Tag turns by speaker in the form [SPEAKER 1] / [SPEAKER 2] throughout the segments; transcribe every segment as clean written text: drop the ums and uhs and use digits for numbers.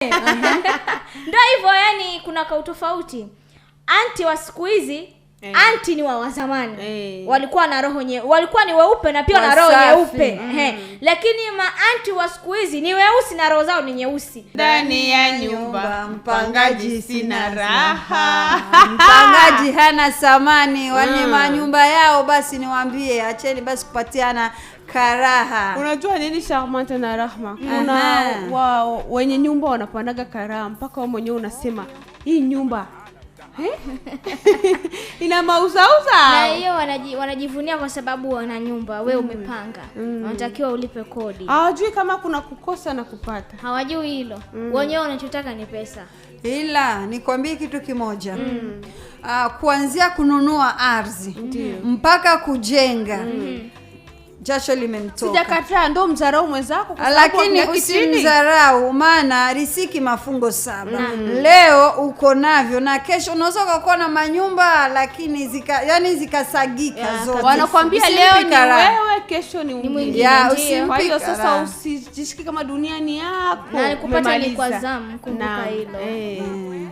[SPEAKER 1] Ndio hivyo, yani kuna kautofauti. Anti wa siku hizi anti ni wa zamani. Walikuwa na roho walikuwa ni weupe na pia na roho nyeupe. Lakini anti wa siku hizi ni weusi na roho zao ni nyeusi.
[SPEAKER 2] Ndani ya nyumba mpangaji sina raha.
[SPEAKER 3] Mpangaji hana samani. Wenye manyumba yao basi niwaambie acheni basi kupatiana karaha.
[SPEAKER 2] Unajua nini Charmante na Rahma? Kuna wenye nyumba wanapandaga karaha mpaka wao mwenyewe unasema hii nyumba ina mauzauza.
[SPEAKER 1] Na hiyo wanajivunia kwa sababu wana nyumba, wewe umepanga. Unatakiwa ulipe kodi.
[SPEAKER 2] Hawajui kama kuna kukosa na kupata.
[SPEAKER 1] Hawajui hilo. Wenyewe wanachotaka ni pesa.
[SPEAKER 3] Ila nikwambie kitu kimoja. Kuanzia kununua ardhi mpaka kujenga. Jasho limemtoka.
[SPEAKER 2] Sijakataa, ndo mzarau mwenzako kwa
[SPEAKER 3] sababu lakini usimzarau maana riziki mafungo 7. Leo uko navyo na kesho unaweza kuwa na manyumba lakini zikasagika zote.
[SPEAKER 2] Wanakuambia leo ni wewe, kesho ni
[SPEAKER 1] mwingine.
[SPEAKER 2] Kwa hiyo sasa usijishiki kama dunia ni yako.
[SPEAKER 1] Na nikupata ni kwa zamu, kumbuka hilo.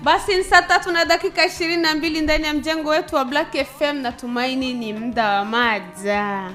[SPEAKER 2] Basi ni saa 3:22 ndani ya mjengo wetu wa Black FM. Natumaini ni muda wa mada.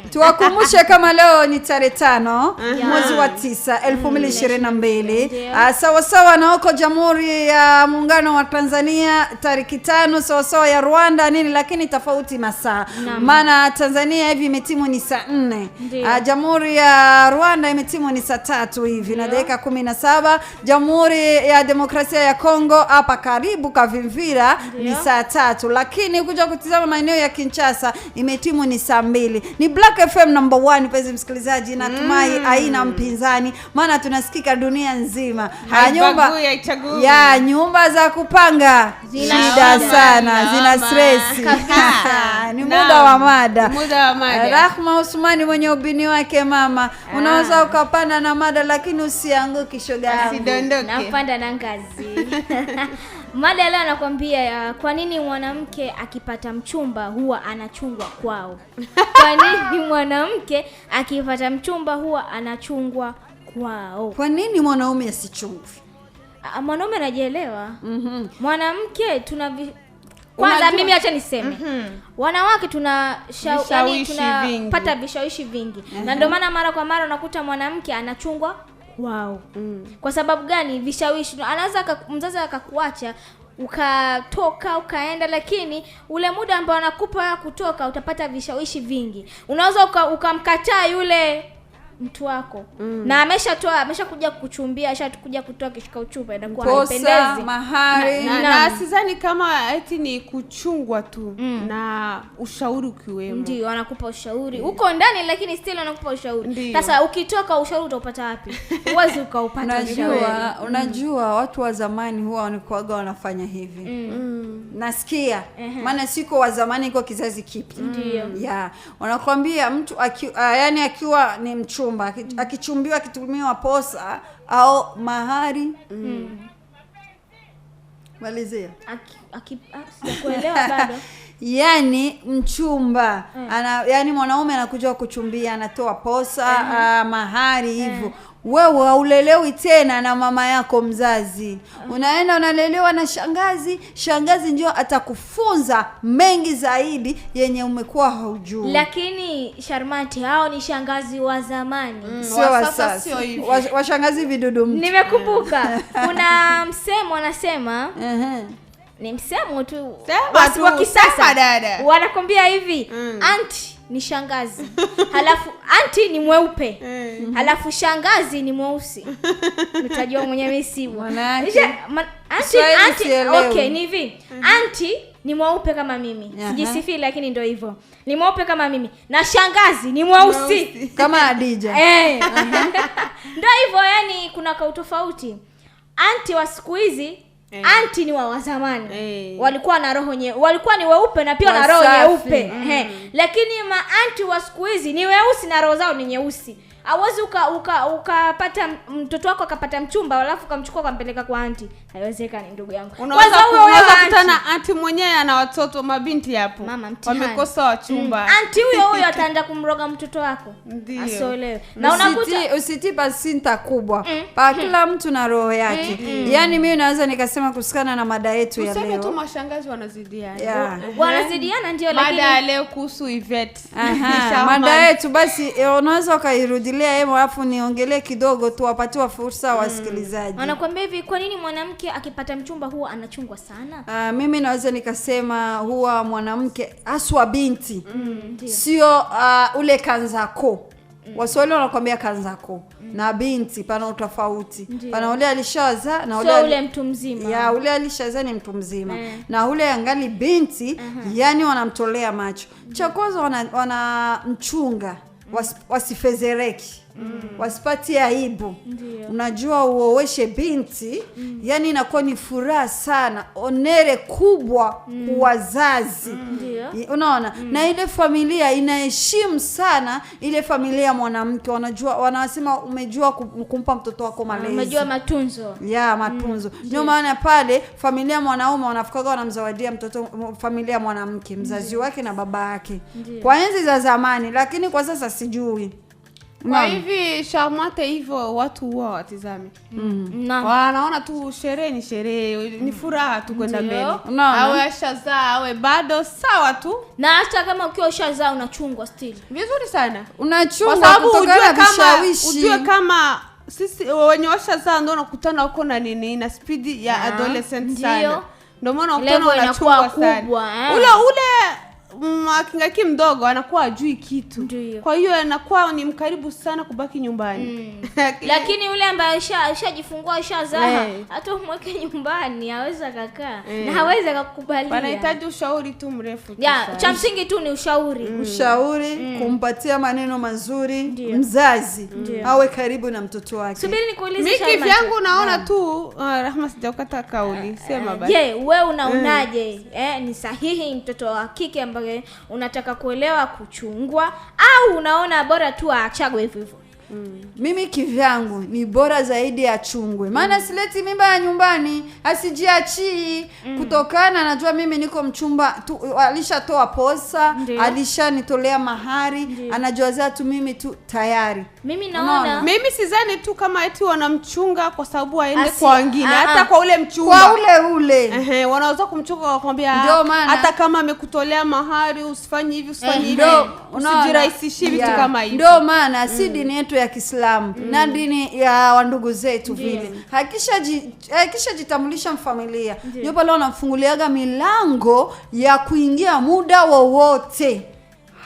[SPEAKER 3] Tuwakumbushe kama leo ni tarehe 5 mwezi wa 9 2022. Sawa sawa na huko Jamhuri ya Muungano wa Tanzania tarehe 5 sawa sawa ya Rwanda nini, lakini tofauti masaa. Maana Tanzania hivi imetimu ni saa 4. Jamhuri ya Rwanda imetimu ni saa 3 hivi na dakika 17. Jamhuri ya Demokrasia ya Kongo hapa karibu Kavimvira ni saa 3. Lakini kuja kutizama maeneo ya Kinshasa imetimu ni saa 2. Ni Black FM number 1 pezi msikilizaji, natumai haina mpinzani maana tunasikika dunia nzima. Nyumba za kupanga shida sana, zina stress. Ni muda wa mada. Rahma Usmani mwenye ubini wake mama. Unaweza ukapanda na mada lakini usianguke shoga yangu.
[SPEAKER 1] Napanda na ngazi. Mada leo nakwambia kwa nini mwanamke akipata mchumba huwa anachungwa kwao. Kwa nini mwanamke akipata mchumba huwa anachungwa kwao?
[SPEAKER 3] Kwa nini mwanaume asichungwe?
[SPEAKER 1] Mwanaume anajielewa. Mwanamke kwanza mimi acha niseme. Wanawake tunapata vishawishi vingi. Na ndio maana mara kwa mara unakuta mwanamke anachungwa kwao. Kwa sababu gani? Vishawishi. Anaweza mzazi akakuacha ukatoka ukaenda, lakini ule muda ambao anakupa kutoka utapata vishawishi vingi. Unaweza ukamkataa yule mtu wako na ameshakuja kukuchumbia, ameshakuja kutoa kishika uchumba, inakuwa haipendezi.
[SPEAKER 3] Mahari
[SPEAKER 2] na sidhani kama eti ni kuchungwa tu na ushauri ukiwemo.
[SPEAKER 1] Ndio anakupa ushauri uko ndani, lakini still anakupa ushauri. Sasa ukitoka ushauri utapata wapi? Uwezi ukaupata ushauri.
[SPEAKER 3] Unajua watu wa zamani huwa wanakuaga wanafanya hivi. Nasikia maana siko wa zamani, iko kizazi kipya. Wanakuambia mtu yani akiwa ni mchumba akichumbiwa kitumiwa posa au mahari. Malizia.
[SPEAKER 1] Sijakuelewa bado.
[SPEAKER 3] Yani mchumba yani mwanaume anakuja kuchumbia, anatoa posa mahari hivyo. Wewe haulelewi tena na mama yako mzazi. Unaenda unalelewa na shangazi. Shangazi ndio atakufunza mengi zaidi yenye umekuwa haujui.
[SPEAKER 1] Lakini Charmante, hao ni shangazi wa zamani.
[SPEAKER 3] Sasa sio hivyo. Washangazi vidudu mtu.
[SPEAKER 1] Nimekumbuka. Kuna msemo anasema ni msemo tu basi wa kisasa dada. Wanakwambia hivi, anti ni shangazi. Halafu anti ni mweupe. Halafu shangazi ni mweusi. Utajua mwenyewe si anti okay ni hivi. Anti ni mweupe kama mimi. Sijisifi lakini ndio hivyo. Ni mweupe kama mimi. Na shangazi ni mweusi
[SPEAKER 3] kama Adija.
[SPEAKER 1] Ndio hivyo, yani kuna kautofauti. Anti wa siku hizi anti ni wa zamani. Walikuwa na roho walikuwa ni weupe na pia na roho nyeupe. Lakini anti wa siku hizi ni weusi na roho zao ni nyeusi. Hauwezi ukapata mtoto wako akapata mchumba alafu kamchukua kampeleka kwa anti. Haiwezekani ndugu yangu.
[SPEAKER 2] Unaweza kukutana anti mwenyewe ana watoto mabinti hapo. Wamekosa wachumba.
[SPEAKER 1] Anti huyo ataenda kumroga mtoto wako. Asoelewe.
[SPEAKER 3] Na unakuta usitipa sinta kubwa. Pa kila mtu na roho yake. Yaani mimi naweza nikasema kusikana na mada yetu ya leo.
[SPEAKER 2] Useme tu mashangazi wanazidiana.
[SPEAKER 1] Wanazidiana ndio, lakini
[SPEAKER 2] mada leo kuhusu Yvette.
[SPEAKER 3] Mada yetu basi unaweza ukairudilia yeye alafu niongelee kidogo tu wapatiwa fursa wasikilizaji.
[SPEAKER 1] Wanakuambia hivi, kwa nini mwanamke akipata mchumba huwa anachungwa sana?
[SPEAKER 3] Mimi naweza nikasema huwa mwanamke aswa binti. Sio ule kanzako. Waswahili wanakuambia kanzako na binti pana utofauti. Pana ule alishaza na
[SPEAKER 1] ule mtu mzima.
[SPEAKER 3] Ule alishaza ni mtu mzima. Na ule angali binti, yani wanamtolea macho. Cha kwanza wanamchunga wasifezereki. Wasipati aibu. Unajua uoweshe binti, yani inakuwa ni furaha sana, onere kubwa wazazi. Unaona? Na ile familia inaheshimu sana ile familia mwanamke. Wanasema umejua kumpa mtoto wako malezi.
[SPEAKER 1] Umejua matunzo.
[SPEAKER 3] Matunzo. Ndio maana pale familia mwanaume wanafukaga wanamzawadia mtoto familia mwanamke, mzazi wake na baba yake. Kwa enzi za zamani, lakini kwa sasa sijui.
[SPEAKER 2] Kwa hivi Charmante hivyo watu huwa watizame. Wanaona tu sherehe ni sherehe, ni furaha tu kwenda mbele. Awe ashazaa awe bado sawa tu.
[SPEAKER 1] Na hata kama ukiwa ushazaa unachungwa still.
[SPEAKER 2] Vizuri sana.
[SPEAKER 3] Unachungwa kutokana na vishawishi.
[SPEAKER 2] Ujue kama sisi wenye washazaa ndio nakutana huko na nini na speed ya adolescent sana. Ndio maana ukutana wanachungwa sana. Ule akingaki mdogo anakuwa ajui kitu. Kwa hiyo anakuwa ni mkaribu sana kubaki nyumbani.
[SPEAKER 1] Lakini yule ambaye ashajifungua ashazaa hata umweke nyumbani hawezi kukaa na hawezi kukubalia.
[SPEAKER 2] Wanahitaji ushauri tu mrefu tu.
[SPEAKER 1] Cha msingi tu ni ushauri.
[SPEAKER 3] Kumpatia maneno mazuri mzazi. Awe karibu na mtoto wake.
[SPEAKER 1] Subiri nikuulize
[SPEAKER 2] Miki vyangu naona tu Rahma sijakata kauli. Sema basi.
[SPEAKER 1] Wewe unaonaje? Ni sahihi mtoto wa kike ambaye unataka kuelewa kuchungwa au unaona bora tu aachagwe hivyo?
[SPEAKER 3] Mimi kivyangu ni bora zaidi ya chungwe. Maana sileti mimba ya nyumbani, asijiachii kutokana najua mimi niko mchumba tu, alishatoa posa, alishanitolea mahari, anajua za tu mimi tu tayari.
[SPEAKER 1] Mimi naona
[SPEAKER 2] mimi sidhani tu kama eti wanamchunga kwa sababu aende kwa wengine, hata kwa ule mchumba.
[SPEAKER 3] Kwa ule.
[SPEAKER 2] Wanaweza kumchunga wakwambia hata kama amekutolea mahari usifanye hivi usifanye hivi. Usijirahisishie vitu kama hivi.
[SPEAKER 3] Ndio maana si dini yetu ya Kiislamu na dini ya wandugu zetu vile. Hakisha jitambulisha mfamilia. Ndio pale wanamfunguliaga milango ya kuingia muda wowote.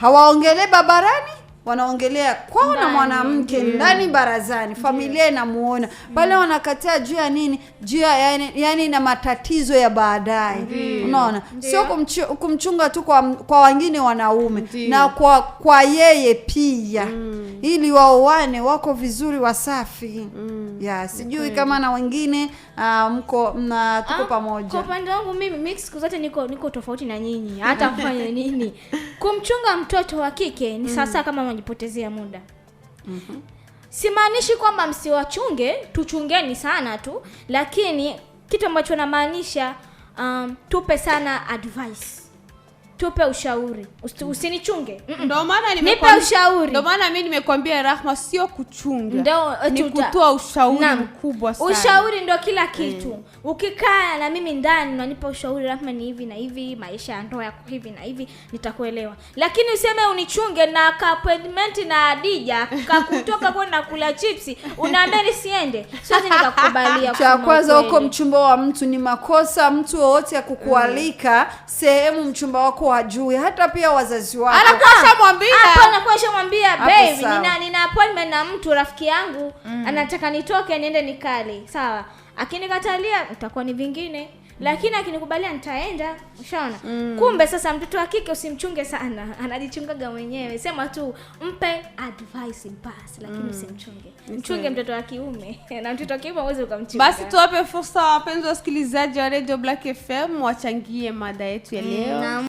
[SPEAKER 3] Hawaongelee babarani, wanaongelea kwao na mwanamke ndani barazani. Familia inamuona. Pale wanakataa juu ya nini? Juu ya yani na matatizo ya baadaye. Unaona? Sio kumchunga tu kwa wengine wanaume na kwa yeye pia. Ili wako vizuri wasafi. Sijui kama na wengine tuko pamoja.
[SPEAKER 1] Kwa upande wangu mimi siku zote niko tofauti na nyinyi. Hata kufanya nini? Kumchunga mtoto wa kike ni sasa kama mnajipotezea muda. Simaanishi kwamba msiwachunge, tuchungeni sana tu, lakini kitu ambacho namaanisha tupe sana advice. Tupe ushauri. Usinichunge.
[SPEAKER 2] Ndio maana
[SPEAKER 1] nipe ushauri.
[SPEAKER 2] Ndio maana mimi nimekwambia Rahma sio kuchunga. Ni kutoa ushauri mkubwa sana.
[SPEAKER 1] Ushauri ndio kila kitu. Ukikaa na mimi ndani unanipa ushauri Rahma ni hivi na hivi, maisha ya ndoa yako hivi na hivi, nitakuelewa. Lakini useme unichunge na appointment na Adija, kutoka kwenda kula chipsi, unaambia nisiende. Siwezi nikakubalia.
[SPEAKER 3] Cha kwanza huko mchumba wa mtu ni makosa mtu wote ya kukualika sehemu mchumba wako hajui, hata pia wazazi wako.
[SPEAKER 2] Anakuwa
[SPEAKER 1] shamwambia baby nina appointment na mtu rafiki yangu, anataka nitoke niende nikale. Sawa. Akinikatalia itakuwa ni vingine. Lakini akinikubalia nitaenda. Ushaona? Kumbe sasa mtoto wa kike usimchunge sana. Anajichungaga mwenyewe. Sema tu mpe advice basi, lakini usimchunge. Mchunge mtoto wa kiume. Na mtoto wa kiume uweze kumchunga.
[SPEAKER 2] Basi tuwape fursa wapenzi wasikilizaji wa Radio Black FM wachangie mada yetu ya leo.